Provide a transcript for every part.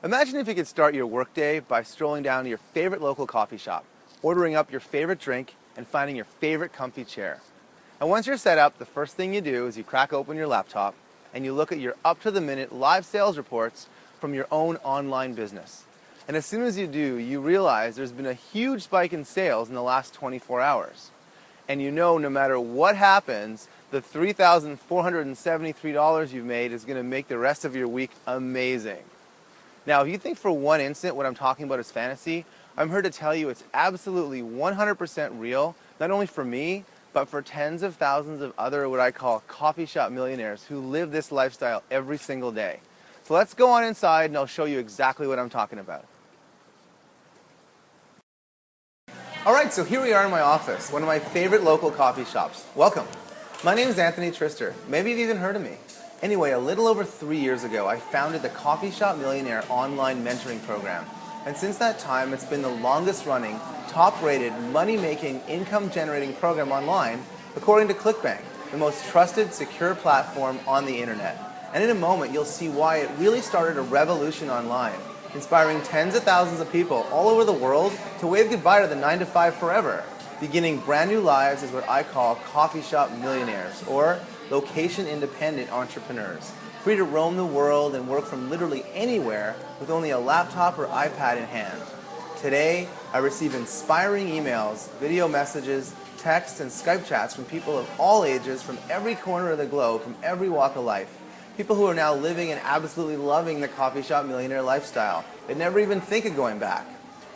Imagine if you could start your workday by strolling down to your favorite local coffee shop, ordering up your favorite drink, and finding your favorite comfy chair. And once you're set up, the first thing you do is you crack open your laptop and you look at your up-to-the-minute live sales reports from your own online business. And as soon as you do, you realize there's been a huge spike in sales in the last 24 hours. And you know no matter what happens, the $3,473 you've made is going to make the rest of your week amazing. Now, if you think for one instant what I'm talking about is fantasy, I'm here to tell you it's absolutely 100% real, not only for me, but for tens of thousands of other what I call coffee shop millionaires who live this lifestyle every single day. So let's go on inside and I'll show you exactly what I'm talking about. Alright, so here we are in my office, one of my favorite local coffee shops. Welcome. My name is Anthony Trister. Maybe you've even heard of me. Anyway, a little over 3 years ago, I founded the Coffee Shop Millionaire online mentoring program. And since that time, it's been the longest running, top-rated, money-making, income-generating program online, according to ClickBank, the most trusted, secure platform on the internet. And in a moment, you'll see why it really started a revolution online, inspiring tens of thousands of people all over the world to wave goodbye to the 9-to-5 forever, beginning brand new lives as what I call coffee shop millionaires, or location-independent entrepreneurs, free to roam the world and work from literally anywhere with only a laptop or iPad in hand. Today, I receive inspiring emails, video messages, texts, and Skype chats from people of all ages from every corner of the globe, from every walk of life. People who are now living and absolutely loving the coffee shop millionaire lifestyle. They never even think of going back.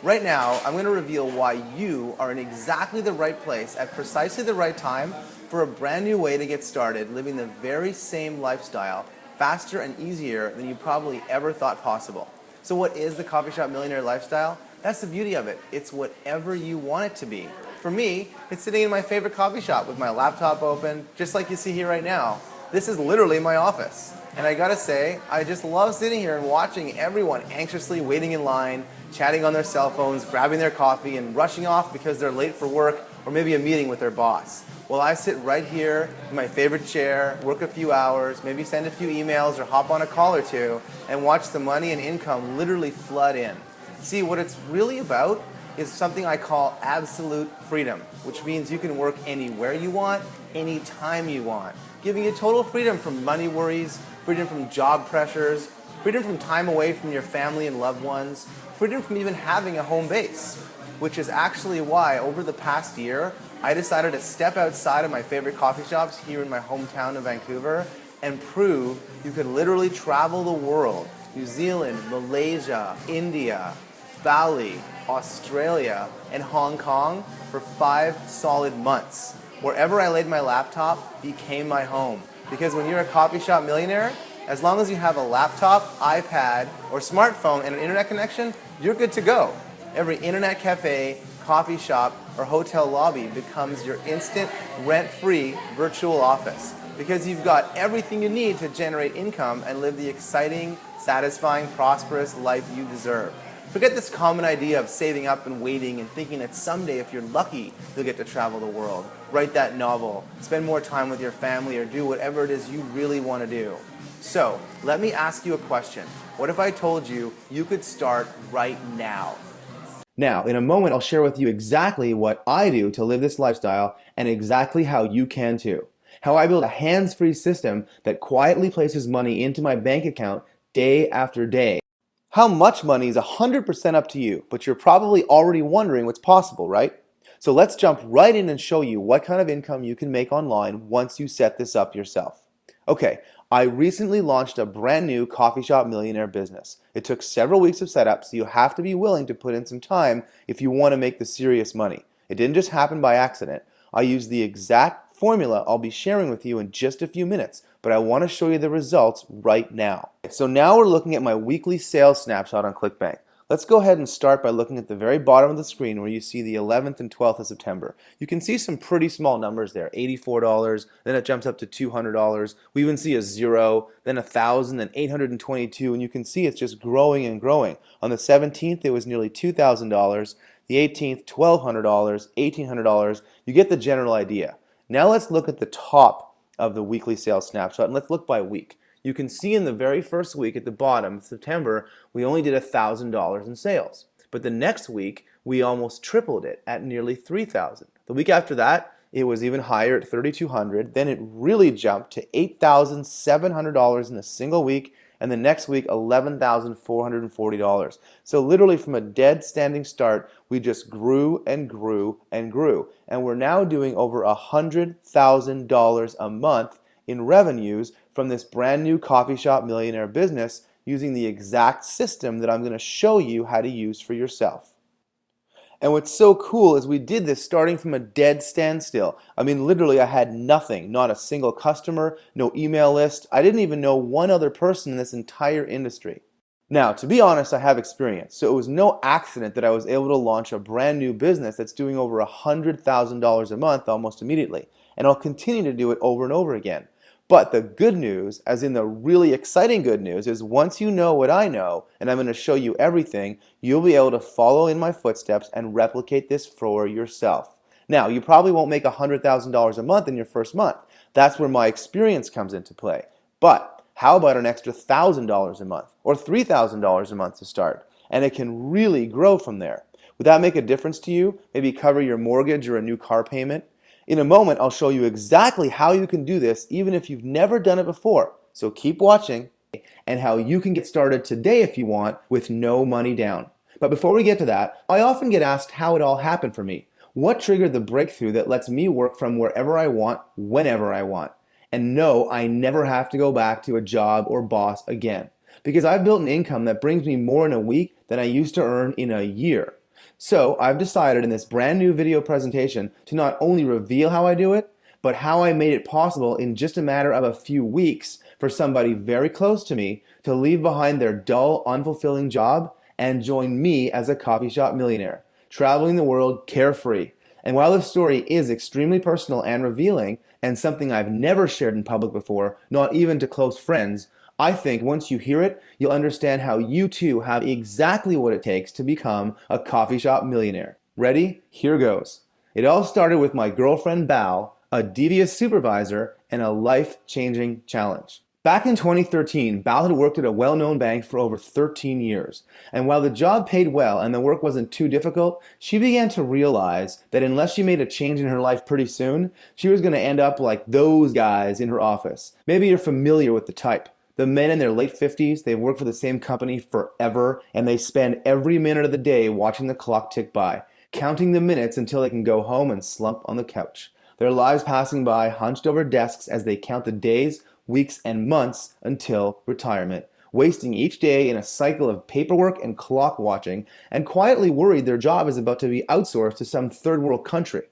Right now, I'm going to reveal why you are in exactly the right place at precisely the right time for a brand new way to get started living the very same lifestyle faster and easier than you probably ever thought possible. So what is the coffee shop millionaire lifestyle? That's the beauty of it. It's whatever you want it to be. For me, it's sitting in my favorite coffee shop with my laptop open, just like you see here right now. This is literally my office. And I gotta say, I just love sitting here and watching everyone anxiously waiting in line, chatting on their cell phones, grabbing their coffee, and rushing off because they're late for work or maybe a meeting with their boss. Well, I sit right here in my favorite chair, work a few hours, maybe send a few emails or hop on a call or two, and watch the money and income literally flood in. See, what it's really about is something I call absolute freedom, which means you can work anywhere you want, anytime you want, giving you total freedom from money worries, freedom from job pressures, freedom from time away from your family and loved ones, freedom from even having a home base, which is actually why over the past year, I decided to step outside of my favorite coffee shops here in my hometown of Vancouver and prove you could literally travel the world, New Zealand, Malaysia, India, Bali, Australia, and Hong Kong for 5 solid months. Wherever I laid my laptop became my home. Because when you're a coffee shop millionaire, as long as you have a laptop, iPad, or smartphone and an internet connection, you're good to go. Every internet cafe, coffee shop, or hotel lobby becomes your instant, rent-free virtual office. Because you've got everything you need to generate income and live the exciting, satisfying, prosperous life you deserve. Forget this common idea of saving up and waiting and thinking that someday, if you're lucky, you'll get to travel the world, write that novel, spend more time with your family, or do whatever it is you really want to do. So, let me ask you a question. What if I told you you could start right now? Now, in a moment, I'll share with you exactly what I do to live this lifestyle and exactly how you can too. How I build a hands-free system that quietly places money into my bank account day after day. How much money is 100% up to you, but you're probably already wondering what's possible, right? So let's jump right in and show you what kind of income you can make online once you set this up yourself. Okay, I recently launched a brand new coffee shop millionaire business. It took several weeks of setup, so you have to be willing to put in some time if you want to make the serious money. It didn't just happen by accident. I used the exact formula I'll be sharing with you in just a few minutes, but I want to show you the results right now. So now we're looking at my weekly sales snapshot on ClickBank. Let's go ahead and start by looking at the very bottom of the screen where you see the 11th and 12th of September. You can see some pretty small numbers there, $84, then it jumps up to $200. We even see a 0, then 1,000, then 822, and you can see it's just growing and growing. On the 17th, it was nearly $2,000. The 18th, $1,200, $1,800. You get the general idea. Now let's look at the top of the weekly sales snapshot, and let's look by week. You can see in the very first week at the bottom, September, we only did $1,000 in sales. But the next week, we almost tripled it at nearly $3,000. The week after that, it was even higher at $3,200. Then it really jumped to $8,700 in a single week, and the next week, $11,440. So literally from a dead standing start, we just grew and grew and grew. And we're now doing over $100,000 a month in revenues from this brand new Coffee Shop Millionaire business using the exact system that I'm going to show you how to use for yourself. And what's so cool is we did this starting from a dead standstill. I mean, literally, I had nothing, not a single customer, no email list. I didn't even know one other person in this entire industry. Now, to be honest, I have experience, so it was no accident that I was able to launch a brand new business that's doing over $100,000 a month almost immediately. And I'll continue to do it over and over again. But the good news, as in the really exciting good news, is once you know what I know, and I'm going to show you everything, you'll be able to follow in my footsteps and replicate this for yourself. Now, you probably won't make $100,000 a month in your first month. That's where my experience comes into play. But how about an extra $1,000 a month or $3,000 a month to start? And it can really grow from there. Would that make a difference to you? Maybe cover your mortgage or a new car payment? In a moment, I'll show you exactly how you can do this even if you've never done it before. So keep watching, and how you can get started today if you want with no money down. But before we get to that, I often get asked how it all happened for me. What triggered the breakthrough that lets me work from wherever I want, whenever I want? And no, I never have to go back to a job or boss again. Because I've built an income that brings me more in a week than I used to earn in a year. So I've decided in this brand new video presentation to not only reveal how I do it, but how I made it possible in just a matter of a few weeks for somebody very close to me to leave behind their dull, unfulfilling job and join me as a coffee shop millionaire, traveling the world carefree. And while this story is extremely personal and revealing, and something I've never shared in public before, not even to close friends, I think once you hear it, you'll understand how you too have exactly what it takes to become a coffee shop millionaire. Ready? Here goes. It all started with my girlfriend Bal, a devious supervisor, and a life-changing challenge. Back in 2013, Bal had worked at a well-known bank for over 13 years. And while the job paid well and the work wasn't too difficult, she began to realize that unless she made a change in her life pretty soon, she was going to end up like those guys in her office. Maybe you're familiar with the type. The men in their late 50s, they've worked for the same company forever, and they spend every minute of the day watching the clock tick by, counting the minutes until they can go home and slump on the couch. Their lives passing by hunched over desks as they count the days, weeks, and months until retirement, wasting each day in a cycle of paperwork and clock watching, and quietly worried their job is about to be outsourced to some third world country.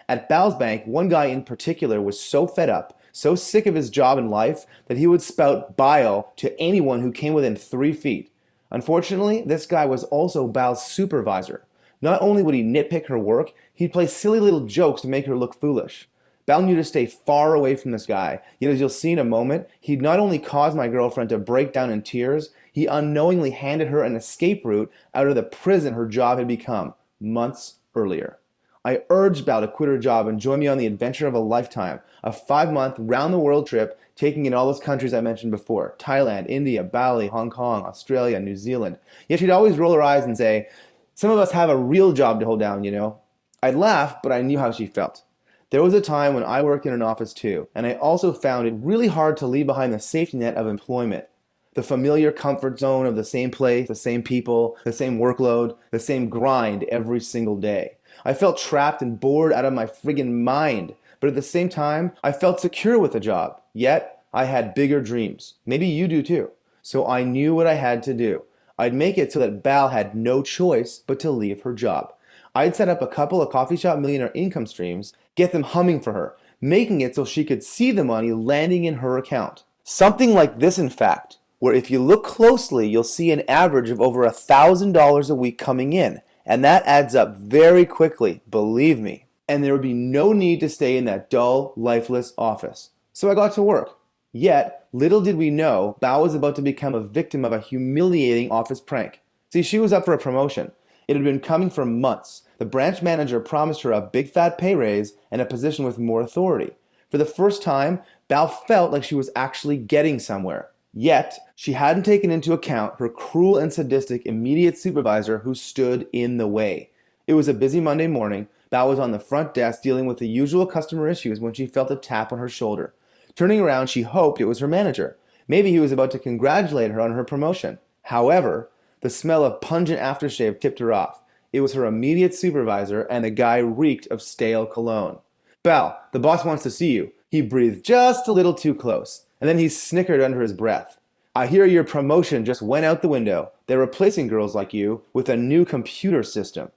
At Bal's bank, one guy in particular was so fed up, so sick of his job and life, that he would spout bile to anyone who came within 3 feet. Unfortunately, this guy was also Bal's supervisor. Not only would he nitpick her work, he'd play silly little jokes to make her look foolish. Bal knew to stay far away from this guy, yet as you'll see in a moment, he'd not only caused my girlfriend to break down in tears, he unknowingly handed her an escape route out of the prison her job had become months earlier. I urged Bal to quit her job and join me on the adventure of a lifetime, a 5-month round-the-world trip taking in all those countries I mentioned before, Thailand, India, Bali, Hong Kong, Australia, New Zealand. Yet she'd always roll her eyes and say, "Some of us have a real job to hold down, you know." I'd laugh, but I knew how she felt. There was a time when I worked in an office too, and I also found it really hard to leave behind the safety net of employment. The familiar comfort zone of the same place, the same people, the same workload, the same grind every single day. I felt trapped and bored out of my friggin' mind, but at the same time, I felt secure with the job. Yet, I had bigger dreams. Maybe you do too. So I knew what I had to do. I'd make it so that Bal had no choice but to leave her job. I'd set up a couple of coffee shop millionaire income streams, get them humming for her, making it so she could see the money landing in her account. Something like this, in fact, where if you look closely, you'll see an average of over $1,000 a week coming in. And that adds up very quickly, believe me. And there would be no need to stay in that dull, lifeless office. So I got to work. Yet, little did we know, Bao was about to become a victim of a humiliating office prank. See, she was up for a promotion. It had been coming for months. The branch manager promised her a big fat pay raise and a position with more authority. For the first time, Bao felt like she was actually getting somewhere. Yet, she hadn't taken into account her cruel and sadistic immediate supervisor who stood in the way. It was a busy Monday morning. Bao was on the front desk dealing with the usual customer issues when she felt a tap on her shoulder. Turning around, she hoped it was her manager. Maybe he was about to congratulate her on her promotion. However, the smell of pungent aftershave tipped her off. It was her immediate supervisor, and the guy reeked of stale cologne. Bao, the boss wants to see you. He breathed just a little too close, and then he snickered under his breath. I hear your promotion just went out the window. They're replacing girls like you with a new computer system.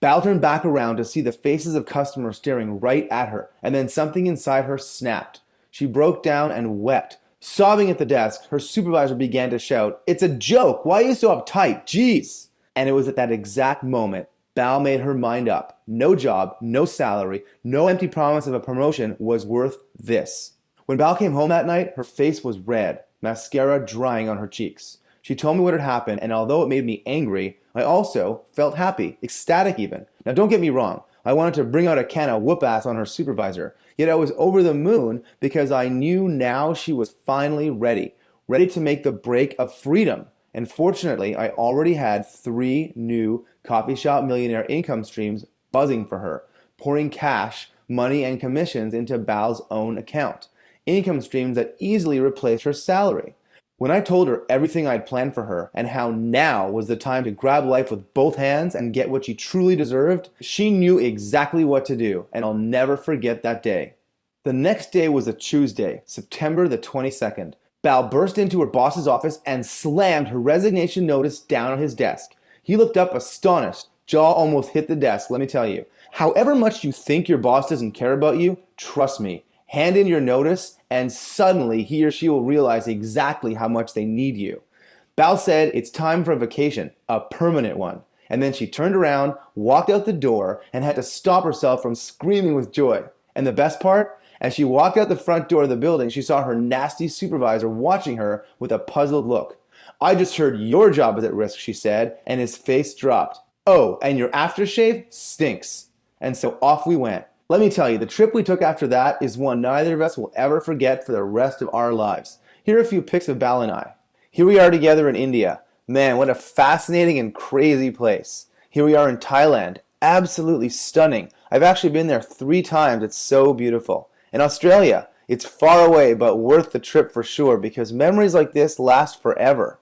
Bao turned back around to see the faces of customers staring right at her, and then something inside her snapped. She broke down and wept. Sobbing at the desk, her supervisor began to shout, "It's a joke! Why are you so uptight? Jeez!" And it was at that exact moment Bao made her mind up. No job, no salary, no empty promise of a promotion was worth this. When Bao came home that night, her face was red, mascara drying on her cheeks. She told me what had happened, and although it made me angry, I also felt happy, ecstatic even. Now don't get me wrong, I wanted to bring out a can of whoop-ass on her supervisor, yet I was over the moon because I knew now she was finally ready to make the break of freedom. And fortunately, I already had 3 new Coffee Shop Millionaire income streams buzzing for her, pouring cash, money, and commissions into Bao's own account. Income streams that easily replaced her salary. When I told her everything I'd planned for her and how now was the time to grab life with both hands and get what she truly deserved, she knew exactly what to do, and I'll never forget that day. The next day was a Tuesday, September the 22nd. Bao burst into her boss's office and slammed her resignation notice down on his desk. He looked up astonished. Jaw almost hit the desk, let me tell you. However much you think your boss doesn't care about you, trust me, hand in your notice and suddenly he or she will realize exactly how much they need you. Bao said it's time for a vacation, a permanent one. And then she turned around, walked out the door, and had to stop herself from screaming with joy. And the best part? As she walked out the front door of the building, she saw her nasty supervisor watching her with a puzzled look. I just heard your job is at risk, she said, and his face dropped. Oh, and your aftershave stinks. And so off we went. Let me tell you, the trip we took after that is one neither of us will ever forget for the rest of our lives. Here are a few pics of Bal and I. Here we are together in India. Man, what a fascinating and crazy place. Here we are in Thailand. Absolutely stunning. I've actually been there 3 times. It's so beautiful. In Australia, it's far away but worth the trip for sure because memories like this last forever.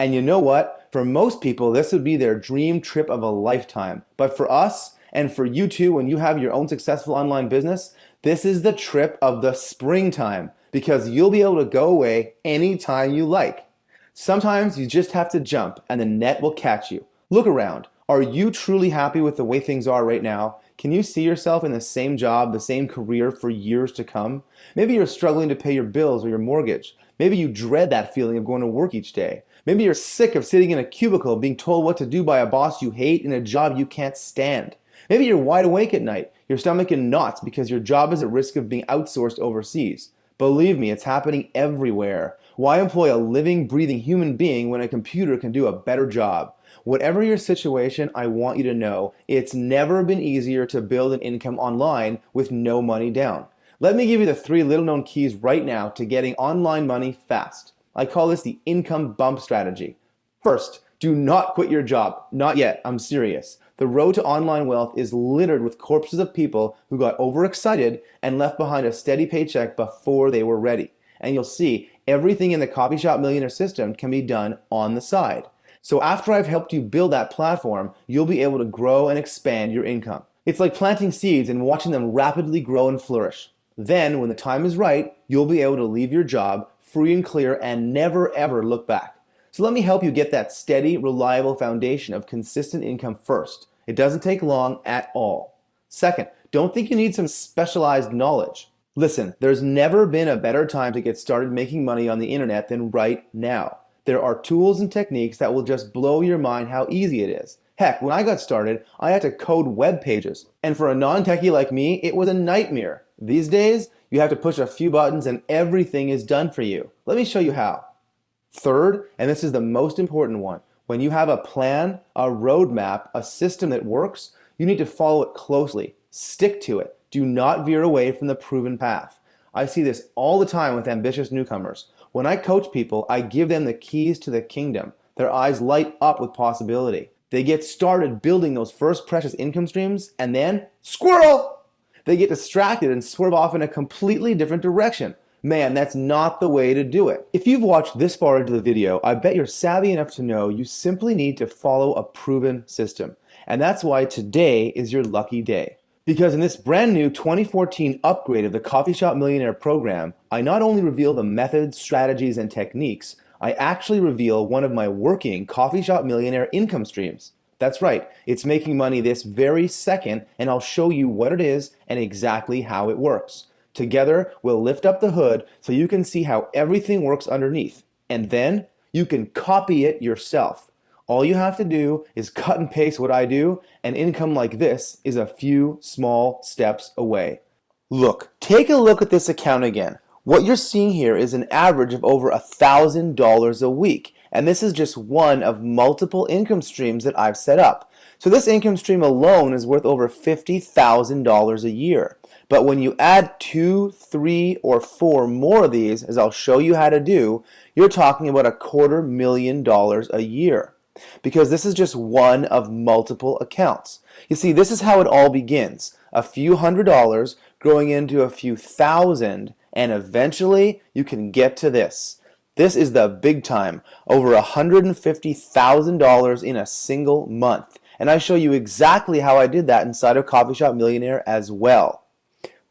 And you know what? For most people, this would be their dream trip of a lifetime. But for us, and for you too, when you have your own successful online business, this is the trip of the springtime because you'll be able to go away anytime you like. Sometimes you just have to jump and the net will catch you. Look around. Are you truly happy with the way things are right now? Can you see yourself in the same job, the same career for years to come? Maybe you're struggling to pay your bills or your mortgage. Maybe you dread that feeling of going to work each day. Maybe you're sick of sitting in a cubicle being told what to do by a boss you hate in a job you can't stand. Maybe you're wide awake at night, your stomach in knots because your job is at risk of being outsourced overseas. Believe me, it's happening everywhere. Why employ a living, breathing human being when a computer can do a better job? Whatever your situation, I want you to know it's never been easier to build an income online with no money down. Let me give you the 3 little-known keys right now to getting online money fast. I call this the income bump strategy. First, do not quit your job. Not yet, I'm serious. The road to online wealth is littered with corpses of people who got overexcited and left behind a steady paycheck before they were ready. And you'll see, everything in the Coffee Shop Millionaire system can be done on the side. So after I've helped you build that platform, you'll be able to grow and expand your income. It's like planting seeds and watching them rapidly grow and flourish. Then, when the time is right, you'll be able to leave your job free and clear and never ever look back. So let me help you get that steady, reliable foundation of consistent income first. It doesn't take long at all. Second, don't think you need some specialized knowledge. Listen, there's never been a better time to get started making money on the internet than right now. There are tools and techniques that will just blow your mind how easy it is. Heck, when I got started, I had to code web pages. And for a non-techie like me, it was a nightmare. These days, you have to push a few buttons and everything is done for you. Let me show you how. Third, and this is the most important one, when you have a plan, a roadmap, a system that works, you need to follow it closely. Stick to it. Do not veer away from the proven path. I see this all the time with ambitious newcomers. When I coach people, I give them the keys to the kingdom. Their eyes light up with possibility. They get started building those first precious income streams, and then, squirrel! They get distracted and swerve off in a completely different direction. Man, that's not the way to do it. If you've watched this far into the video, I bet you're savvy enough to know you simply need to follow a proven system. And that's why today is your lucky day. Because in this brand new 2014 upgrade of the Coffee Shop Millionaire program, I not only reveal the methods, strategies, and techniques, I actually reveal one of my working Coffee Shop Millionaire income streams. That's right, it's making money this very second, and I'll show you what it is and exactly how it works. Together, we'll lift up the hood so you can see how everything works underneath. And then, you can copy it yourself. All you have to do is cut and paste what I do, and income like this is a few small steps away. Look, take a look at this account again. What you're seeing here is an average of over $1,000 a week, and this is just one of multiple income streams that I've set up. So this income stream alone is worth over $50,000 a year. But when you add 2, 3, or 4 more of these, as I'll show you how to do, you're talking about $250,000 a year. Because this is just one of multiple accounts. You see, this is how it all begins. A few $100s growing into a few thousand, and eventually you can get to this. This is the big time, over $150,000 in a single month. And I show you exactly how I did that inside of Coffee Shop Millionaire as well.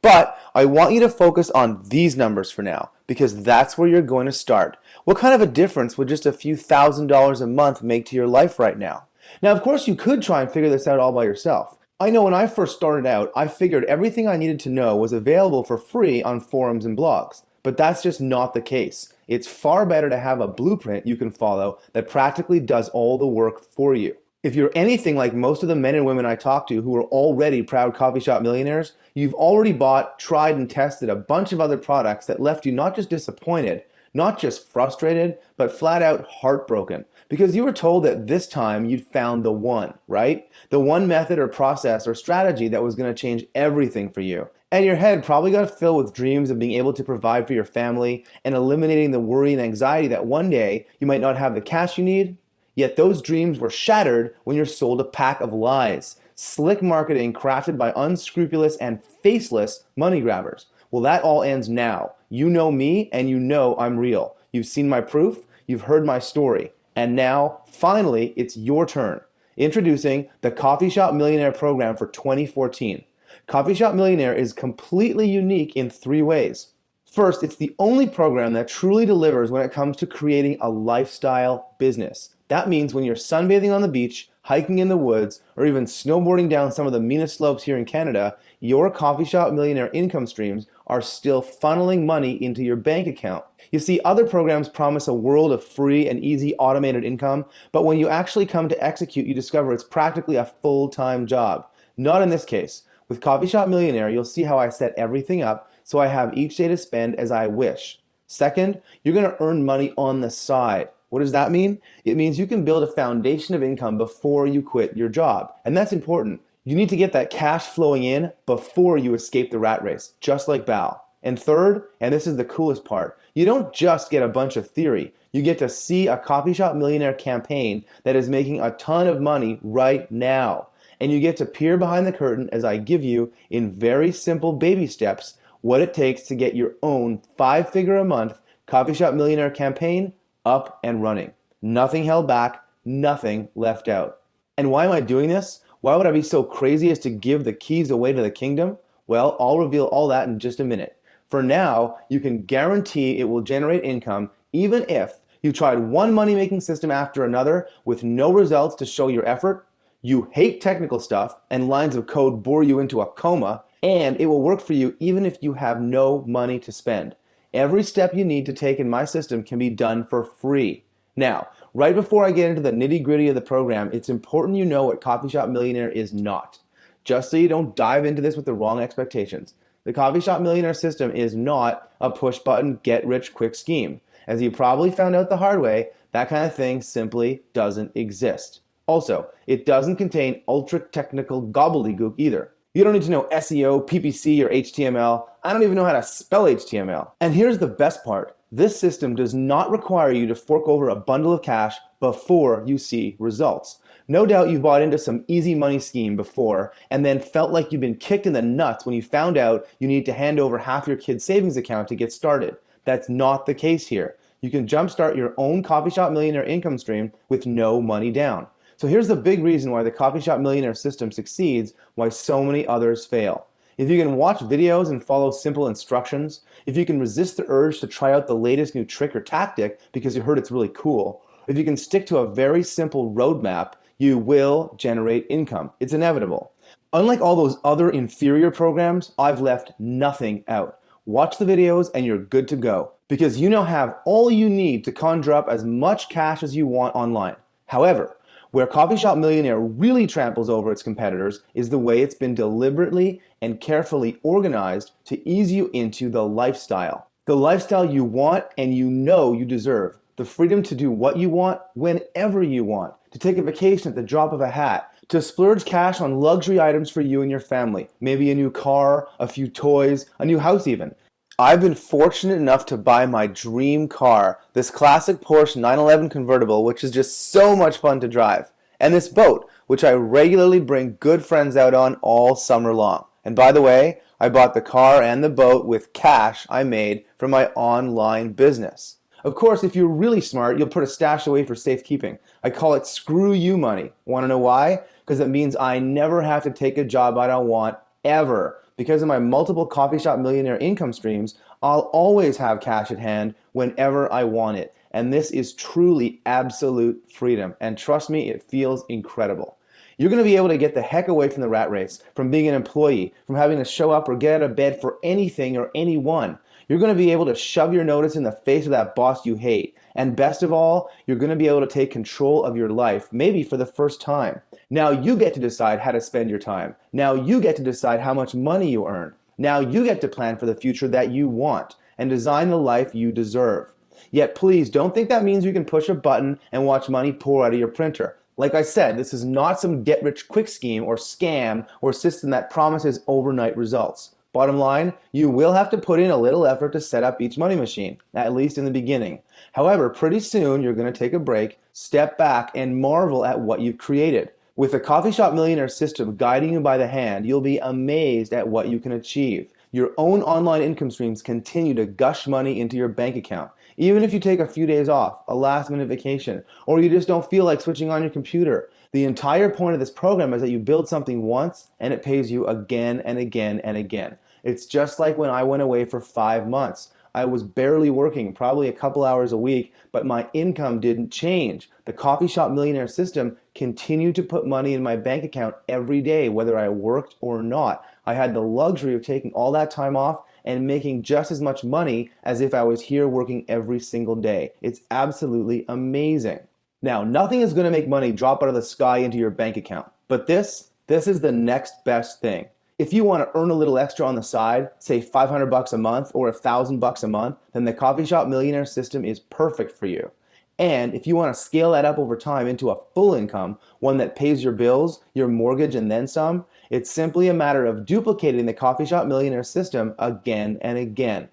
But I want you to focus on these numbers for now, because that's where you're going to start. What kind of a difference would just a few $1,000s a month make to your life right now? Now, of course, you could try and figure this out all by yourself. I know when I first started out, I figured everything I needed to know was available for free on forums and blogs. But that's just not the case. It's far better to have a blueprint you can follow that practically does all the work for you. If you're anything like most of the men and women I talk to who are already proud coffee shop millionaires, you've already bought, tried, and tested a bunch of other products that left you not just disappointed, not just frustrated, but flat out heartbroken. Because you were told that this time you'd found the one, right? The one method or process or strategy that was going to change everything for you. And your head probably got filled with dreams of being able to provide for your family and eliminating the worry and anxiety that one day you might not have the cash you need. Yet those dreams were shattered when you're sold a pack of lies. Slick marketing crafted by unscrupulous and faceless money grabbers. Well, that all ends now. You know me and you know I'm real. You've seen my proof, you've heard my story. And now, finally, it's your turn. Introducing the Coffee Shop Millionaire program for 2014. Coffee Shop Millionaire is completely unique in 3 ways. First, it's the only program that truly delivers when it comes to creating a lifestyle business. That means when you're sunbathing on the beach, hiking in the woods, or even snowboarding down some of the meanest slopes here in Canada, your Coffee Shop Millionaire income streams are still funneling money into your bank account. You see, other programs promise a world of free and easy automated income, but when you actually come to execute, you discover it's practically a full-time job. Not in this case. With Coffee Shop Millionaire, you'll see how I set everything up so I have each day to spend as I wish. Second, you're going to earn money on the side. What does that mean? It means you can build a foundation of income before you quit your job. And that's important. You need to get that cash flowing in before you escape the rat race, just like Bal. And third, and this is the coolest part, you don't just get a bunch of theory. You get to see a Coffee Shop Millionaire campaign that is making a ton of money right now. And you get to peer behind the curtain as I give you, in very simple baby steps, what it takes to get your own 5-figure a month Coffee Shop Millionaire campaign up and running. Nothing held back, nothing left out. And why am I doing this? Why would I be so crazy as to give the keys away to the kingdom? Well, I'll reveal all that in just a minute. For now, you can guarantee it will generate income even if you tried one money-making system after another with no results to show your effort, you hate technical stuff and lines of code bore you into a coma, and it will work for you even if you have no money to spend. Every step you need to take in my system can be done for free. Now, right before I get into the nitty-gritty of the program, it's important you know what Coffee Shop Millionaire is not. Just so you don't dive into this with the wrong expectations. The Coffee Shop Millionaire system is not a push-button, get-rich-quick scheme. As you probably found out the hard way, that kind of thing simply doesn't exist. Also, it doesn't contain ultra-technical gobbledygook either. You don't need to know SEO, PPC, or HTML. I don't even know how to spell HTML. And here's the best part. This system does not require you to fork over a bundle of cash before you see results. No doubt you bought into some easy money scheme before and then felt like you've been kicked in the nuts when you found out you need to hand over half your kid's savings account to get started. That's not the case here. You can jumpstart your own Coffee Shop Millionaire income stream with no money down. So here's the big reason why the Coffee Shop Millionaire system succeeds, why so many others fail. If you can watch videos and follow simple instructions, if you can resist the urge to try out the latest new trick or tactic because you heard it's really cool, if you can stick to a very simple roadmap, you will generate income. It's inevitable. Unlike all those other inferior programs, I've left nothing out. Watch the videos and you're good to go because you now have all you need to conjure up as much cash as you want online. However, where Coffee Shop Millionaire really tramples over its competitors is the way it's been deliberately and carefully organized to ease you into the lifestyle. The lifestyle you want and you know you deserve. The freedom to do what you want whenever you want. To take a vacation at the drop of a hat. To splurge cash on luxury items for you and your family. Maybe a new car, a few toys, a new house even. I've been fortunate enough to buy my dream car, this classic Porsche 911 convertible, which is just so much fun to drive. And this boat, which I regularly bring good friends out on all summer long. And by the way, I bought the car and the boat with cash I made from my online business. Of course, if you're really smart, you'll put a stash away for safekeeping. I call it screw you money. Want to know why? Because it means I never have to take a job I don't want, ever. Because of my multiple Coffee Shop Millionaire income streams, I'll always have cash at hand whenever I want it. And this is truly absolute freedom. And trust me, it feels incredible. You're going to be able to get the heck away from the rat race, from being an employee, from having to show up or get out of bed for anything or anyone. You're going to be able to shove your notice in the face of that boss you hate. And best of all, you're going to be able to take control of your life, maybe for the first time. Now you get to decide how to spend your time. Now you get to decide how much money you earn. Now you get to plan for the future that you want and design the life you deserve. Yet please don't think that means you can push a button and watch money pour out of your printer. Like I said, this is not some get-rich-quick scheme or scam or system that promises overnight results. Bottom line, you will have to put in a little effort to set up each money machine, at least in the beginning. However, pretty soon you're going to take a break, step back, and marvel at what you've created. With the Coffee Shop Millionaire system guiding you by the hand, you'll be amazed at what you can achieve. Your own online income streams continue to gush money into your bank account. Even if you take a few days off, a last-minute vacation, or you just don't feel like switching on your computer, the entire point of this program is that you build something once and it pays you again and again and again. It's just like when I went away for 5 months. I was barely working, probably a couple hours a week, but my income didn't change. The Coffee Shop Millionaire system continued to put money in my bank account every day, whether I worked or not. I had the luxury of taking all that time off and making just as much money as if I was here working every single day. It's absolutely amazing. Now, nothing is going to make money drop out of the sky into your bank account, but this is the next best thing. If you want to earn a little extra on the side, say $500 a month or $1,000 a month, then the Coffee Shop Millionaire system is perfect for you. And if you want to scale that up over time into a full income, one that pays your bills, your mortgage, and then some, it's simply a matter of duplicating the Coffee Shop Millionaire system again and again.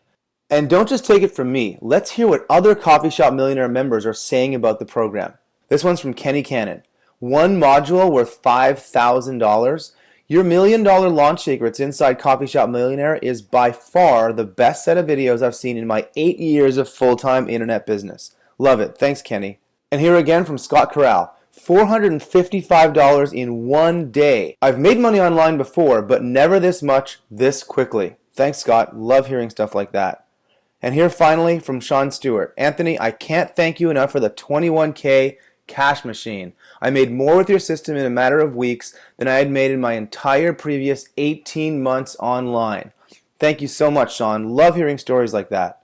And don't just take it from me. Let's hear what other Coffee Shop Millionaire members are saying about the program. This one's from Kenny Cannon. One module worth $5,000. Your $1 million launch secrets inside Coffee Shop Millionaire is by far the best set of videos I've seen in my 8 years of full-time internet business. Love it. Thanks, Kenny. And here again from Scott Corral. $455 in 1 day. I've made money online before, but never this much, this quickly. Thanks, Scott. Love hearing stuff like that. And here finally from Sean Stewart. Anthony, I can't thank you enough for the 21K cash machine. I made more with your system in a matter of weeks than I had made in my entire previous 18 months online. Thank you so much, Sean. Love hearing stories like that.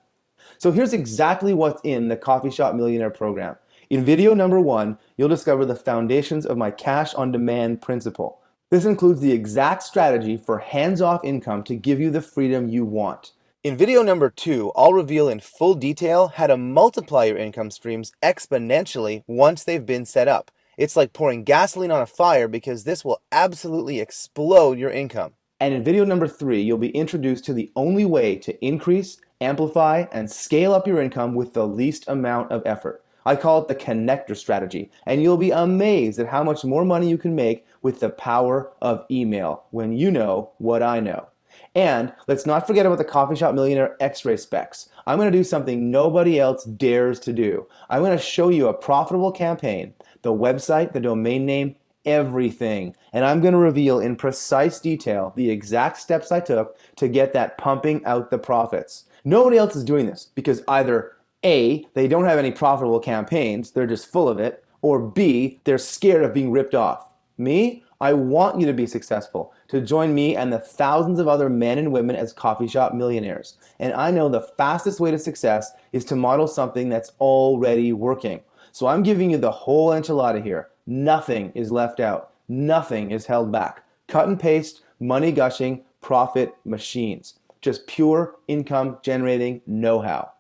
So here's exactly what's in the Coffee Shop Millionaire program. In video number 1, you'll discover the foundations of my cash on demand principle. This includes the exact strategy for hands-off income to give you the freedom you want. In video number 2, I'll reveal in full detail how to multiply your income streams exponentially once they've been set up. It's like pouring gasoline on a fire because this will absolutely explode your income. And in video number 3, you'll be introduced to the only way to increase Amplify and scale up your income with the least amount of effort. I call it the connector strategy, and you'll be amazed at how much more money you can make with the power of email when you know what I know. And let's not forget about the Coffee Shop Millionaire X-ray specs. I'm going to do something nobody else dares to do. I'm going to show you a profitable campaign, the website, the domain name, everything. And I'm going to reveal in precise detail the exact steps I took to get that pumping out the profits. Nobody else is doing this because either A, they don't have any profitable campaigns, they're just full of it, or B, they're scared of being ripped off. Me? I want you to be successful, to join me and the thousands of other men and women as coffee shop millionaires. And I know the fastest way to success is to model something that's already working. So I'm giving you the whole enchilada here. Nothing is left out. Nothing is held back. Cut and paste, money gushing, profit machines. Just pure income generating know-how.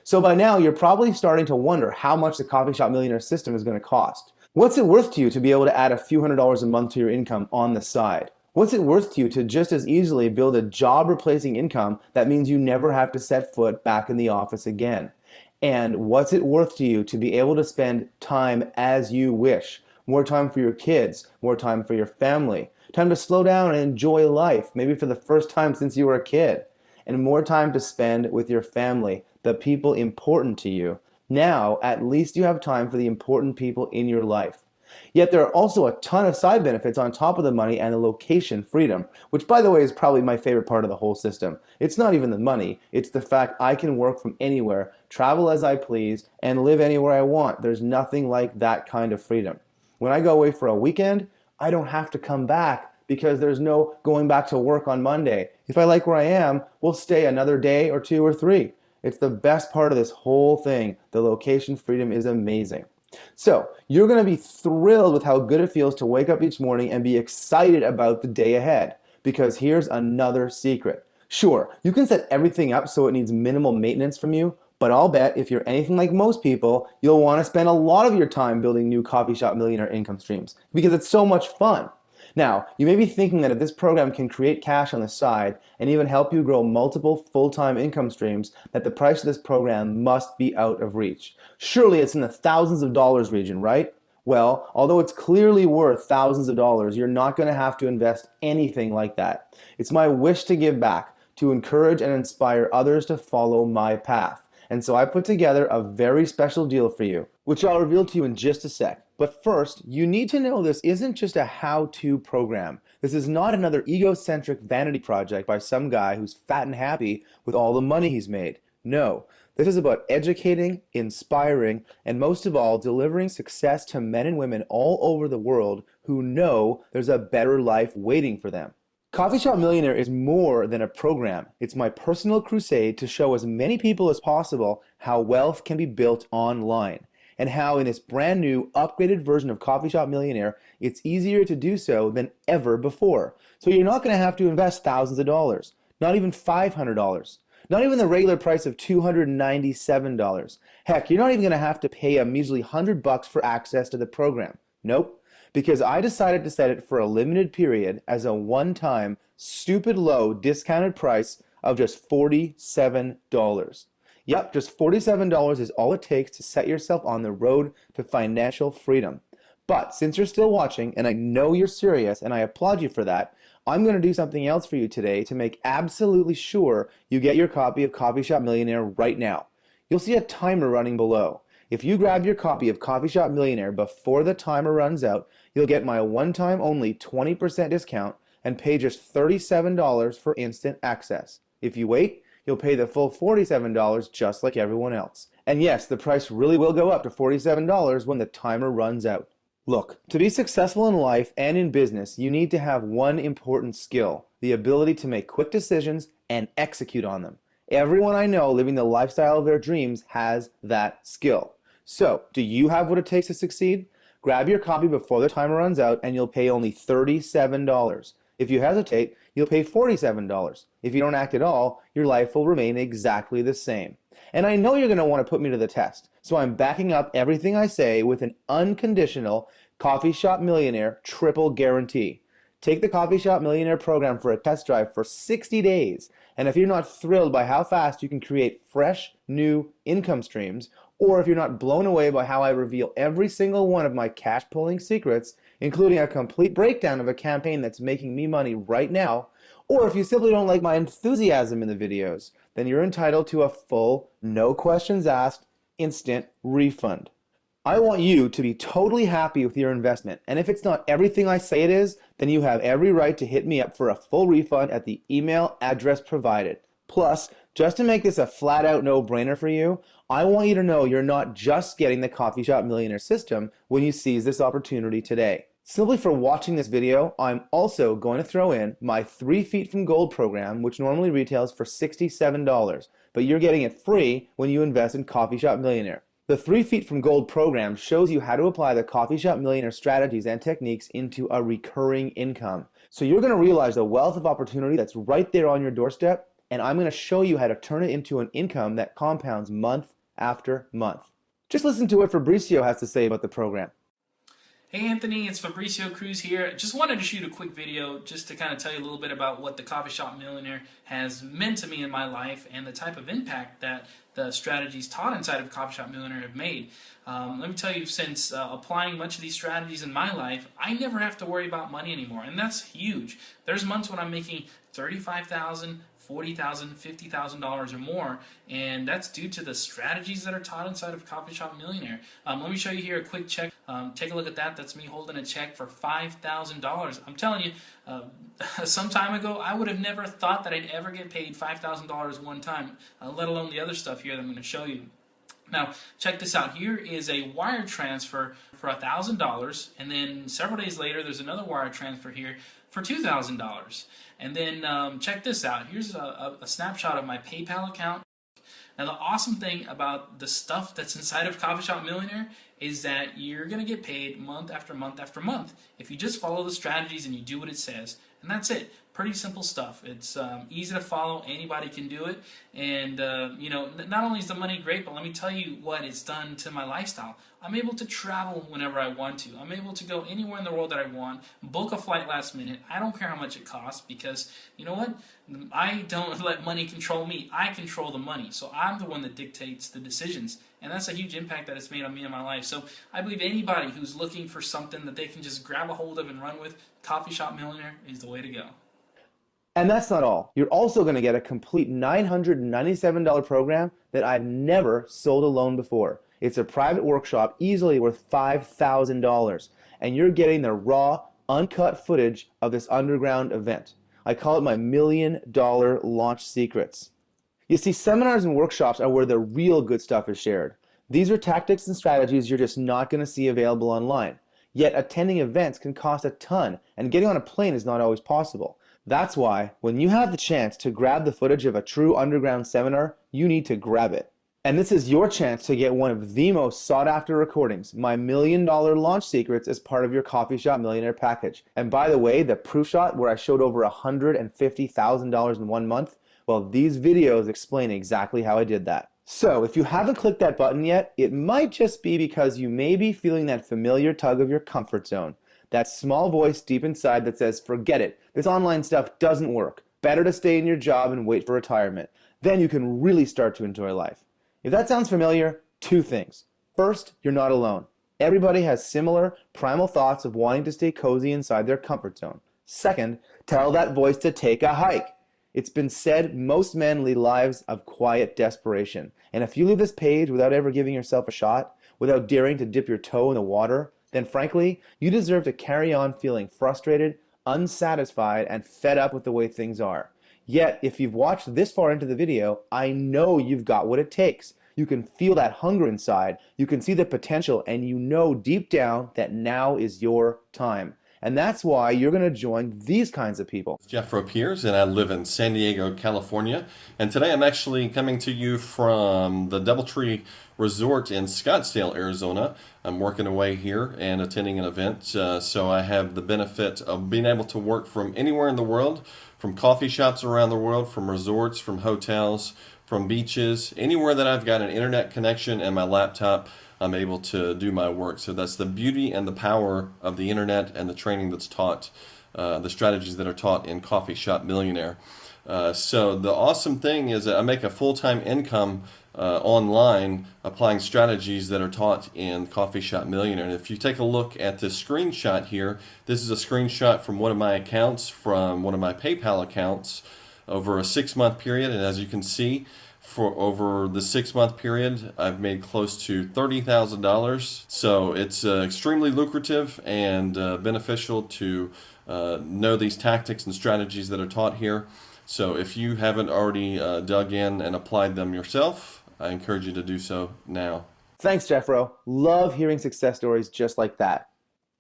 So by now, you're probably starting to wonder how much the Coffee Shop Millionaire system is going to cost. What's it worth to you to be able to add a few $100s a month to your income on the side? What's it worth to you to just as easily build a job-replacing income that means you never have to set foot back in the office again? And what's it worth to you to be able to spend time as you wish? More time for your kids, more time for your family, time to slow down and enjoy life, maybe for the first time since you were a kid, and more time to spend with your family, the people important to you. Now, at least you have time for the important people in your life. Yet there are also a ton of side benefits on top of the money and the location freedom, which by the way is probably my favorite part of the whole system. It's not even the money, it's the fact I can work from anywhere, travel as I please, and live anywhere I want. There's nothing like that kind of freedom. When I go away for a weekend, I don't have to come back because there's no going back to work on Monday. If I like where I am, we'll stay another day or two or three. It's the best part of this whole thing. The location freedom is amazing. So you're going to be thrilled with how good it feels to wake up each morning and be excited about the day ahead. Because here's another secret. Sure, you can set everything up so it needs minimal maintenance from you, but I'll bet if you're anything like most people, you'll want to spend a lot of your time building new Coffee Shop Millionaire income streams because it's so much fun. Now, you may be thinking that if this program can create cash on the side and even help you grow multiple full-time income streams, that the price of this program must be out of reach. Surely it's in the thousands of dollars region, right? Well, although it's clearly worth thousands of dollars, you're not going to have to invest anything like that. It's my wish to give back, to encourage and inspire others to follow my path. And so I put together a very special deal for you, which I'll reveal to you in just a sec. But first, you need to know this isn't just a how-to program. This is not another egocentric vanity project by some guy who's fat and happy with all the money he's made. No, this is about educating, inspiring, and most of all, delivering success to men and women all over the world who know there's a better life waiting for them. Coffee Shop Millionaire is more than a program. It's my personal crusade to show as many people as possible how wealth can be built online, and how in this brand new upgraded version of Coffee Shop Millionaire, it's easier to do so than ever before. So you're not going to have to invest thousands of dollars, not even $500, not even the regular price of $297. Heck, you're not even going to have to pay a measly $100 for access to the program. Nope. Because I decided to set it for a limited period as a one-time, stupid low discounted price of just $47. Yep, just $47 is all it takes to set yourself on the road to financial freedom. But since you're still watching, and I know you're serious, and I applaud you for that, I'm going to do something else for you today to make absolutely sure you get your copy of Coffee Shop Millionaire right now. You'll see a timer running below. If you grab your copy of Coffee Shop Millionaire before the timer runs out, you'll get my one-time only 20% discount and pay just $37 for instant access. If you wait, you'll pay the full $47 just like everyone else. And yes, the price really will go up to $47 when the timer runs out. Look, to be successful in life and in business, you need to have one important skill, the ability to make quick decisions and execute on them. Everyone I know living the lifestyle of their dreams has that skill. So, do you have what it takes to succeed? Grab your copy before the timer runs out and you'll pay only $37. If you hesitate, you'll pay $47. If you don't act at all, your life will remain exactly the same. And I know you're going to want to put me to the test, so I'm backing up everything I say with an unconditional Coffee Shop Millionaire triple guarantee. Take the Coffee Shop Millionaire program for a test drive for 60 days. And if you're not thrilled by how fast you can create fresh, new income streams, or if you're not blown away by how I reveal every single one of my cash pulling secrets, including a complete breakdown of a campaign that's making me money right now, or if you simply don't like my enthusiasm in the videos, then you're entitled to a full, no questions asked, instant refund. I want you to be totally happy with your investment, and if it's not everything I say it is, then you have every right to hit me up for a full refund at the email address provided. Plus, just to make this a flat-out no-brainer for you, I want you to know you're not just getting the Coffee Shop Millionaire system when you seize this opportunity today. Simply for watching this video, I'm also going to throw in my 3 Feet from Gold program, which normally retails for $67, but you're getting it free when you invest in Coffee Shop Millionaire. The 3 Feet from Gold program shows you how to apply the Coffee Shop Millionaire strategies and techniques into a recurring income. So you're going to realize the wealth of opportunity that's right there on your doorstep, and I'm going to show you how to turn it into an income that compounds month after month. Just listen to what Fabricio has to say about the program. Hey Anthony, it's Fabricio Cruz here. Just wanted to shoot a quick video just to kind of tell you a little bit about what the Coffee Shop Millionaire has meant to me in my life and the type of impact that the strategies taught inside of Coffee Shop Millionaire have made. Let me tell you, since applying much of these strategies in my life, I never have to worry about money anymore, and that's huge. There's months when I'm making $35,000, $40,000, $50,000 or more, and that's due to the strategies that are taught inside of Coffee Shop Millionaire. Let me show you here a quick check. Take a look at that. That's me holding a check for $5,000. I'm telling you, some time ago, I would have never thought that I'd ever get paid $5,000 one time, let alone the other stuff here that I'm going to show you. Now, check this out. Here is a wire transfer for $1,000, and then several days later, there's another wire transfer here for $2,000. And then check this out. Here's a snapshot of my PayPal account. Now, the awesome thing about the stuff that's inside of Coffee Shop Millionaire is that you're going to get paid month after month after month if you just follow the strategies and you do what it says. And that's it. Pretty simple stuff. It's easy to follow. Anybody can do it. And, you know, not only is the money great, but let me tell you what it's done to my lifestyle. I'm able to travel whenever I want to. I'm able to go anywhere in the world that I want, book a flight last minute. I don't care how much it costs because, you know what? I don't let money control me. I control the money. So I'm the one that dictates the decisions. And that's a huge impact that it's made on me and my life. So I believe anybody who's looking for something that they can just grab a hold of and run with, Coffee Shop Millionaire is the way to go. And that's not all. You're also going to get a complete $997 program that I've never sold alone before. It's a private workshop easily worth $5,000. And you're getting the raw, uncut footage of this underground event. I call it my $1 million launch secrets. You see, seminars and workshops are where the real good stuff is shared. These are tactics and strategies you're just not going to see available online. Yet attending events can cost a ton, and getting on a plane is not always possible. That's why, when you have the chance to grab the footage of a true underground seminar, you need to grab it. And this is your chance to get one of the most sought-after recordings, my $1 million launch secrets, as part of your Coffee Shop Millionaire package. And by the way, the proof shot where I showed over $150,000 in 1 month, well, these videos explain exactly how I did that. So, if you haven't clicked that button yet, it might just be because you may be feeling that familiar tug of your comfort zone. That small voice deep inside that says, forget it, this online stuff doesn't work. Better to stay in your job and wait for retirement. Then you can really start to enjoy life. If that sounds familiar, 2 things. First, you're not alone. Everybody has similar primal thoughts of wanting to stay cozy inside their comfort zone. Second, tell that voice to take a hike. It's been said most men lead lives of quiet desperation. And if you leave this page without ever giving yourself a shot, without daring to dip your toe in the water, then frankly, you deserve to carry on feeling frustrated, unsatisfied, and fed up with the way things are. Yet, if you've watched this far into the video, I know you've got what it takes. You can feel that hunger inside, you can see the potential, and you know deep down that now is your time. And that's why you're going to join these kinds of people. Jeff Piers, and I live in San Diego, California. And today I'm actually coming to you from the DoubleTree Resort in Scottsdale, Arizona. I'm working away here and attending an event. So I have the benefit of being able to work from anywhere in the world, from coffee shops around the world, from resorts, from hotels, from beaches, anywhere that I've got an internet connection and my laptop, I'm able to do my work. So that's the beauty and the power of the internet and the training that's taught the strategies that are taught in Coffee Shop Millionaire. So the awesome thing is that I make a full-time income online applying strategies that are taught in Coffee Shop Millionaire. And if you take a look at this screenshot here, this is a screenshot from one of my accounts, from one of my PayPal accounts over a 6-month period. And as you can see, for over the 6-month period, I've made close to $30,000. So it's extremely lucrative and beneficial to know these tactics and strategies that are taught here. So if you haven't already dug in and applied them yourself, I encourage you to do so now. Thanks, Jeffro. Love hearing success stories just like that.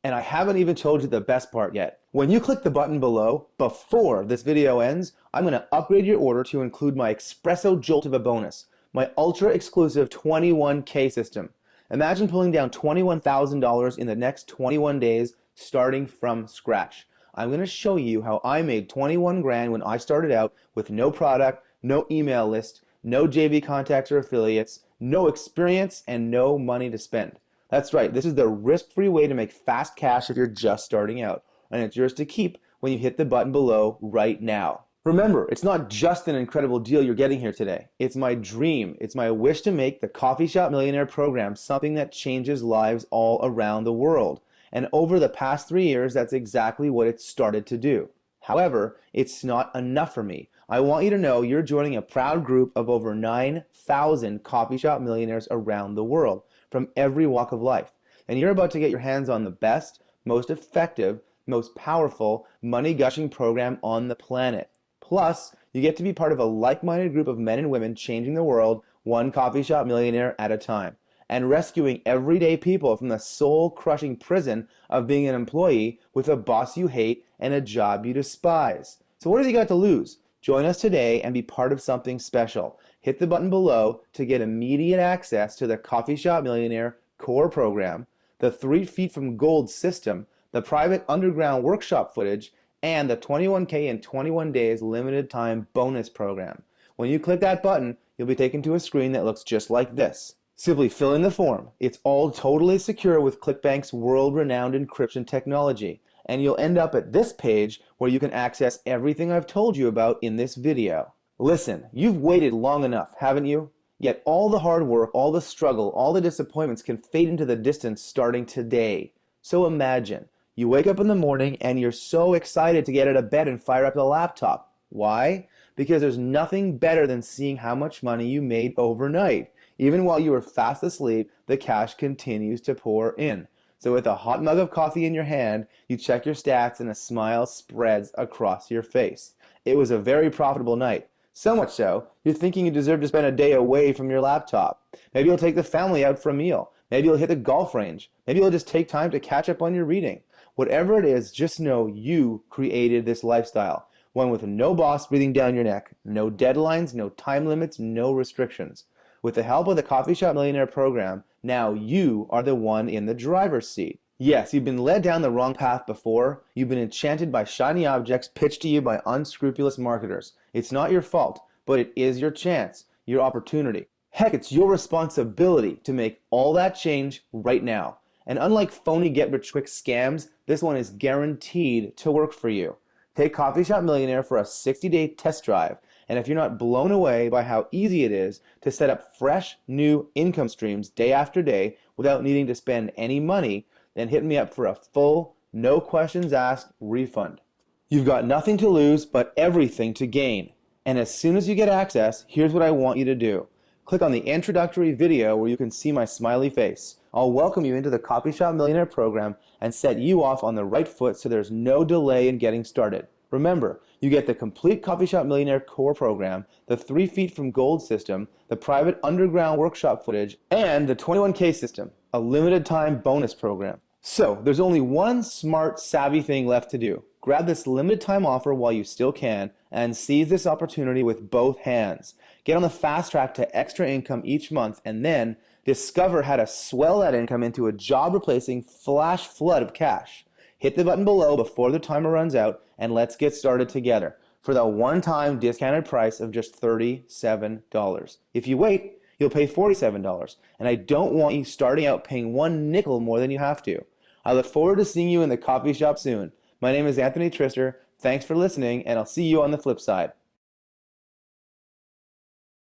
And I haven't even told you the best part yet. When you click the button below, before this video ends, I'm going to upgrade your order to include my Espresso Jolt of a bonus, my ultra exclusive 21K system. Imagine pulling down $21,000 in the next 21 days, starting from scratch. I'm going to show you how I made 21 grand when I started out with no product, no email list, no JV contacts or affiliates, no experience, and no money to spend. That's right, this is the risk-free way to make fast cash if you're just starting out. And it's yours to keep when you hit the button below right now. Remember, it's not just an incredible deal you're getting here today. It's my dream. It's my wish to make the Coffee Shop Millionaire program something that changes lives all around the world. And over the past 3 years, that's exactly what it's started to do. However, it's not enough for me. I want you to know you're joining a proud group of over 9,000 coffee shop millionaires around the world from every walk of life. And you're about to get your hands on the best, most effective, most powerful money-gushing program on the planet. Plus, you get to be part of a like-minded group of men and women changing the world one coffee shop millionaire at a time, and rescuing everyday people from the soul-crushing prison of being an employee with a boss you hate and a job you despise. So what have you got to lose? Join us today and be part of something special. Hit the button below to get immediate access to the Coffee Shop Millionaire Core Program, the 3 Feet from Gold system, the private underground workshop footage, and the 21K in 21 days limited time bonus program. When you click that button, you'll be taken to a screen that looks just like this. Simply fill in the form. It's all totally secure with ClickBank's world-renowned encryption technology. And you'll end up at this page where you can access everything I've told you about in this video. Listen, you've waited long enough, haven't you? Yet all the hard work, all the struggle, all the disappointments can fade into the distance starting today. So imagine, you wake up in the morning and you're so excited to get out of bed and fire up the laptop. Why? Because there's nothing better than seeing how much money you made overnight. Even while you were fast asleep, the cash continues to pour in. So with a hot mug of coffee in your hand, you check your stats and a smile spreads across your face. It was a very profitable night. So much so, you're thinking you deserve to spend a day away from your laptop. Maybe you'll take the family out for a meal. Maybe you'll hit the golf range. Maybe you'll just take time to catch up on your reading. Whatever it is, just know you created this lifestyle. One with no boss breathing down your neck, no deadlines, no time limits, no restrictions. With the help of the Coffee Shop Millionaire program, now you are the one in the driver's seat. Yes, you've been led down the wrong path before. You've been enchanted by shiny objects pitched to you by unscrupulous marketers. It's not your fault, but it is your chance, your opportunity. Heck, it's your responsibility to make all that change right now. And unlike phony get-rich-quick scams, this one is guaranteed to work for you. Take Coffee Shop Millionaire for a 60-day test drive. And if you're not blown away by how easy it is to set up fresh, new income streams day after day without needing to spend any money, then hit me up for a full, no questions asked refund. You've got nothing to lose but everything to gain. And as soon as you get access, here's what I want you to do. Click on the introductory video where you can see my smiley face. I'll welcome you into the Coffee Shop Millionaire program and set you off on the right foot so there's no delay in getting started. Remember, you get the complete Coffee Shop Millionaire Core program, the 3 Feet from Gold system, the private underground workshop footage, and the 21K system, a limited time bonus program. So, there's only one smart, savvy thing left to do. Grab this limited time offer while you still can and seize this opportunity with both hands. Get on the fast track to extra income each month and then discover how to swell that income into a job-replacing flash flood of cash. Hit the button below before the timer runs out and let's get started together for the one-time discounted price of just $37. If you wait, you'll pay $47, and I don't want you starting out paying one nickel more than you have to. I look forward to seeing you in the coffee shop soon. My name is Anthony Trister. Thanks for listening, and I'll see you on the flip side.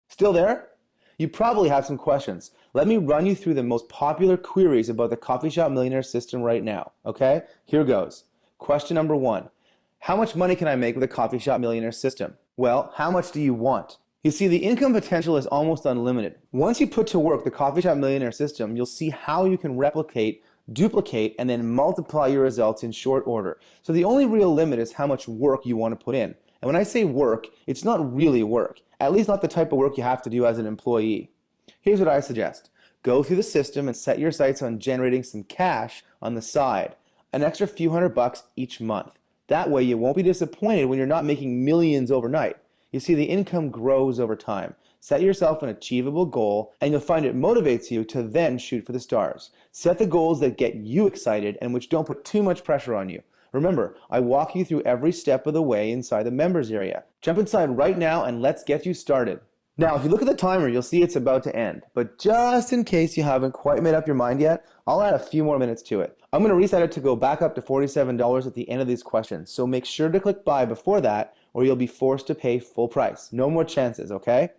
Still there? You probably have some questions. Let me run you through the most popular queries about the Coffee Shop Millionaire system right now, okay? Here goes. Question number 1. How much money can I make with a Coffee Shop Millionaire system? Well, how much do you want? You see, the income potential is almost unlimited. Once you put to work the Coffee Shop Millionaire system, you'll see how you can replicate, duplicate, and then multiply your results in short order. So the only real limit is how much work you want to put in. And when I say work, it's not really work, at least not the type of work you have to do as an employee. Here's what I suggest. Go through the system and set your sights on generating some cash on the side, an extra few $100 each month. That way you won't be disappointed when you're not making millions overnight. You see, the income grows over time. Set yourself an achievable goal, and you'll find it motivates you to then shoot for the stars. Set the goals that get you excited and which don't put too much pressure on you. Remember, I walk you through every step of the way inside the members area. Jump inside right now and let's get you started. Now, if you look at the timer, you'll see it's about to end. But just in case you haven't quite made up your mind yet, I'll add a few more minutes to it. I'm going to reset it to go back up to $47 at the end of these questions. So make sure to click buy before that, or you'll be forced to pay full price. No more chances, okay?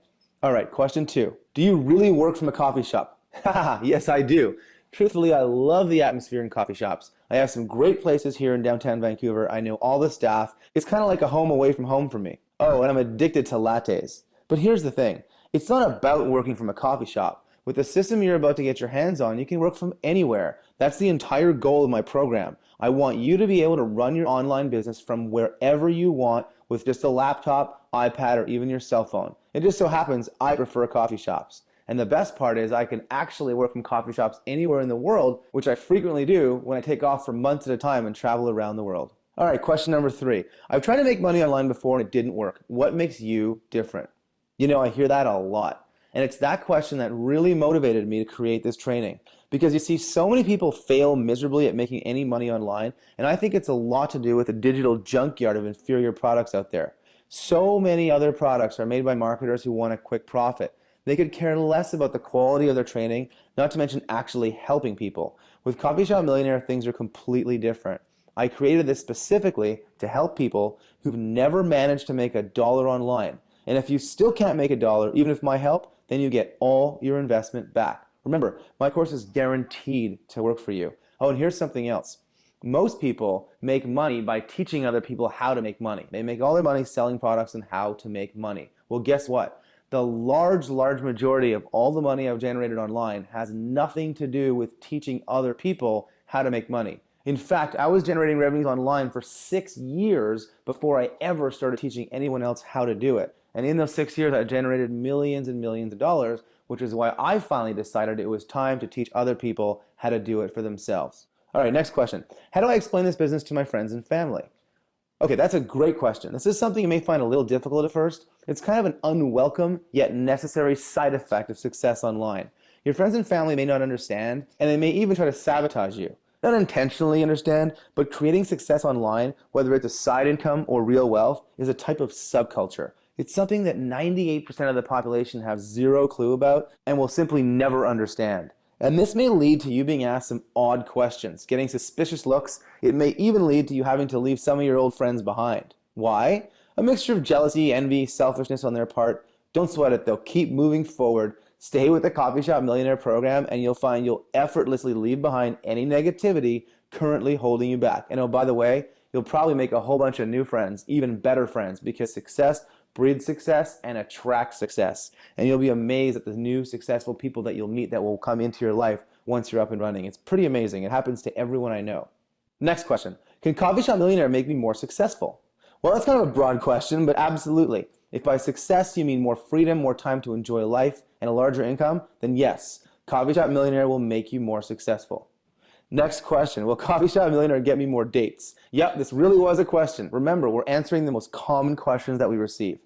All right, question 2. Do you really work from a coffee shop? Haha, yes, I do. Truthfully, I love the atmosphere in coffee shops. I have some great places here in downtown Vancouver. I know all the staff. It's kind of like a home away from home for me. Oh, and I'm addicted to lattes. But here's the thing. It's not about working from a coffee shop. With the system you're about to get your hands on, you can work from anywhere. That's the entire goal of my program. I want you to be able to run your online business from wherever you want with just a laptop, iPad, or even your cell phone. It just so happens I prefer coffee shops. And the best part is I can actually work from coffee shops anywhere in the world, which I frequently do when I take off for months at a time and travel around the world. All right, question number 3. I've tried to make money online before and it didn't work. What makes you different? You know, I hear that a lot. And it's that question that really motivated me to create this training. Because you see, so many people fail miserably at making any money online, and I think it's a lot to do with the digital junkyard of inferior products out there. So many other products are made by marketers who want a quick profit. They could care less about the quality of their training, not to mention actually helping people. With Coffee Shop Millionaire, things are completely different. I created this specifically to help people who've never managed to make $1 online. And if you still can't make $1, even with my help, then you get all your investment back. Remember, my course is guaranteed to work for you. Oh, and here's something else. Most people make money by teaching other people how to make money. They make all their money selling products and how to make money. Well, guess what? The large majority of all the money I've generated online has nothing to do with teaching other people how to make money. In fact, I was generating revenues online for 6 years before I ever started teaching anyone else how to do it. And in those 6 years, I generated millions and millions of dollars, which is why I finally decided it was time to teach other people how to do it for themselves. All right, next question. How do I explain this business to my friends and family? Okay, that's a great question. This is something you may find a little difficult at first. It's kind of an unwelcome yet necessary side effect of success online. Your friends and family may not understand, and they may even try to sabotage you. Not intentionally understand, but creating success online, whether it's a side income or real wealth, is a type of subculture. It's something that 98% of the population have zero clue about and will simply never understand. And this may lead to you being asked some odd questions, getting suspicious looks. It may even lead to you having to leave some of your old friends behind. Why? A mixture of jealousy, envy, selfishness on their part. Don't sweat it though. Keep moving forward. Stay with the Coffee Shop Millionaire program and you'll find you'll effortlessly leave behind any negativity currently holding you back. And oh, by the way, you'll probably make a whole bunch of new friends, even better friends, because success breeds success and attracts success. And you'll be amazed at the new successful people that you'll meet that will come into your life once you're up and running. It's pretty amazing. It happens to everyone I know. Next question. Can Coffee Shop Millionaire make me more successful? Well, that's kind of a broad question, but absolutely. If by success you mean more freedom, more time to enjoy life, and a larger income, then yes, Coffee Shop Millionaire will make you more successful. Next question. Will Coffee Shop Millionaire get me more dates? Yep, this really was a question. Remember, we're answering the most common questions that we receive.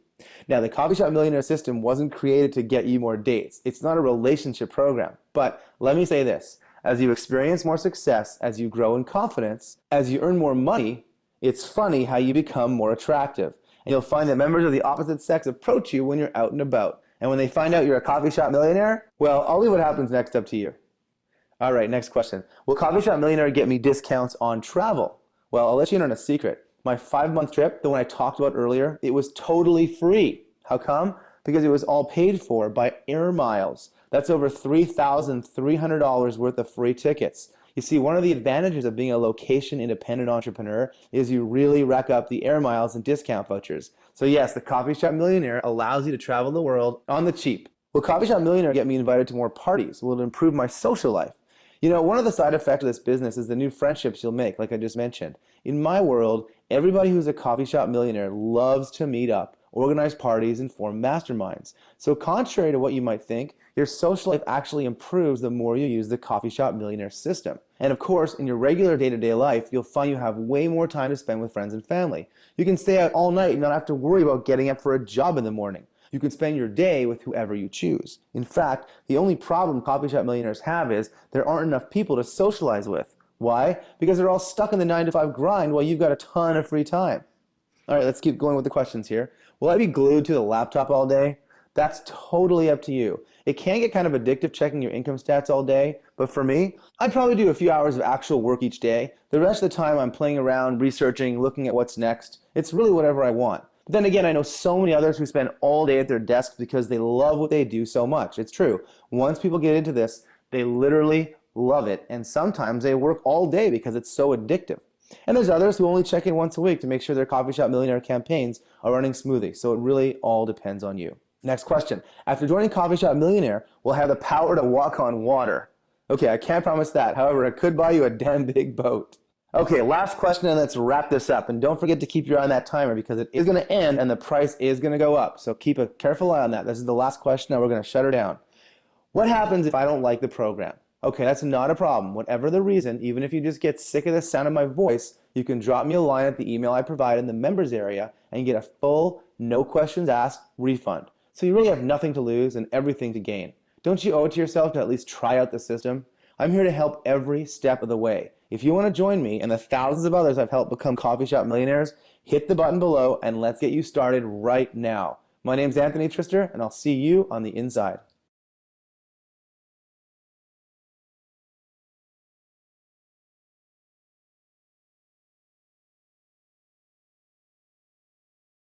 Now, the Coffee Shop Millionaire system wasn't created to get you more dates. It's not a relationship program. But let me say this. As you experience more success, as you grow in confidence, as you earn more money, it's funny how you become more attractive. And you'll find that members of the opposite sex approach you when you're out and about. And when they find out you're a Coffee Shop Millionaire, well, I'll leave what happens next up to you. All right, next question. Will Coffee Shop Millionaire get me discounts on travel? Well, I'll let you in on a secret. My 5-month trip, the one I talked about earlier, it was totally free. How come? Because it was all paid for by air miles. That's over $3,300 worth of free tickets. You see, one of the advantages of being a location-independent entrepreneur is you really rack up the air miles and discount vouchers. So yes, the Coffee Shop Millionaire allows you to travel the world on the cheap. Will Coffee Shop Millionaire get me invited to more parties? Will it improve my social life? You know, one of the side effects of this business is the new friendships you'll make, like I just mentioned. In my world, everybody who's a Coffee Shop Millionaire loves to meet up, organize parties, and form masterminds. So contrary to what you might think, your social life actually improves the more you use the Coffee Shop Millionaire system. And of course, in your regular day-to-day life, you'll find you have way more time to spend with friends and family. You can stay out all night and not have to worry about getting up for a job in the morning. You can spend your day with whoever you choose. In fact, the only problem Coffee Shop Millionaires have is there aren't enough people to socialize with. Why? Because they're all stuck in the 9-to-5 grind while you've got a ton of free time. All right, let's keep going with the questions here. Will I be glued to the laptop all day? That's totally up to you. It can get kind of addictive checking your income stats all day, but for me, I'd probably do a few hours of actual work each day. The rest of the time I'm playing around, researching, looking at what's next. It's really whatever I want. But then again, I know so many others who spend all day at their desks because they love what they do so much. It's true. Once people get into this, they literally love it, and sometimes they work all day because it's so addictive. And there's others who only check in once a week to make sure their Coffee Shop Millionaire campaigns are running smoothly. So it really all depends on you. Next question. After joining Coffee Shop Millionaire, we'll have the power to walk on water. Okay, I can't promise that. However, it could buy you a damn big boat. Okay, last question, and let's wrap this up. And don't forget to keep your eye on that timer because it is going to end and the price is going to go up. So keep a careful eye on that. This is the last question. Now we're going to shut her down. What happens if I don't like the program? Okay, that's not a problem. Whatever the reason, even if you just get sick of the sound of my voice, you can drop me a line at the email I provide in the members area and get a full, no questions asked refund. So you really have nothing to lose and everything to gain. Don't you owe it to yourself to at least try out the system? I'm here to help every step of the way. If you want to join me and the thousands of others I've helped become Coffee Shop Millionaires, hit the button below and let's get you started right now. My name's Anthony Trister, and I'll see you on the inside.